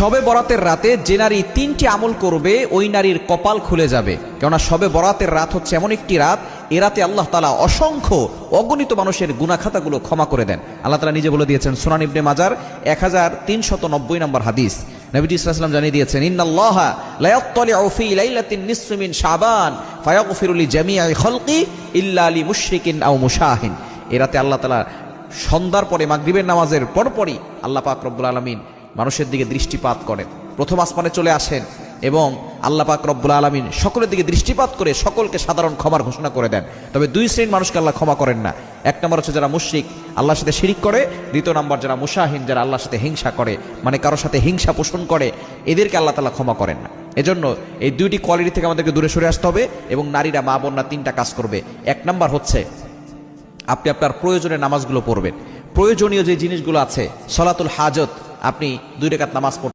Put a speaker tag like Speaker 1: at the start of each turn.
Speaker 1: শবে বরাতের রাতে যে নারী 3টি আমল করবে ওই নারীর কপাল খুলে যাবে। কেননা শবে বরাতের রাত হচ্ছে এমন একটি রাত, এ রাতে আল্লাহ তাআলা অসংখ্য অগণিত মানুষের গুনাহখাতাগুলো ক্ষমা করে দেন। আল্লাহ তাআলা নিজে বলে দিয়েছেন সুনান ইবনে মাজার 1390 নম্বর হাদিস, নবীজি সাল্লাল্লাহু আলাইহি ওয়াসাল্লাম জানিয়ে দিয়েছেন, ইন্নাল্লাহা লা ইয়াত্তালিউ ফি লাইলাতিন নিসফি মিন শাবান ফায়াগফিরু লিজামিই খালকি ইল্লা লিমুশরিকিন আও মুশাহিন। এ রাতে আল্লাহ তাআলা সন্ধ্যার পরে মাগরিবের নামাজের পরপরই আল্লাহ পাক রব্বুল আলামিন মানুষের দিকে দৃষ্টিপাত করেন, প্রথম আসমানে চলে আসেন এবং আল্লাহ পাক রব্বুল আলামিন সকলের দিকে দৃষ্টিপাত করে সকলকে সাধারণ ক্ষমার ঘোষণা করে দেন। তবে দুই শ্রেণীর মানুষকে আল্লাহ ক্ষমা করেন না। এক নম্বর হচ্ছে যারা মুশরিক, আল্লাহর সাথে শিরিক করে। দ্বিতীয় নম্বর যারা মুশাহিন, যারা আল্লাহর সাথে হিংসা করে, মানে কারোর সাথে হিংসা পোষণ করে, এদেরকে আল্লাহ তাআলা ক্ষমা করেন না। এজন্য এই দুইটি কোয়ালিটি থেকে আমাদেরকে দূরে সরে আসতে হবে এবং নারীরা, মা বোনরা 3টা কাজ করবে। এক নম্বর হচ্ছে আপনি আপনার প্রয়োজনের নামাজগুলো পড়বেন। প্রয়োজনীয় যে জিনিসগুলো আছে, সলাতুল হাজত, আপনি 2 রাকাত নামাজ পড়বেন।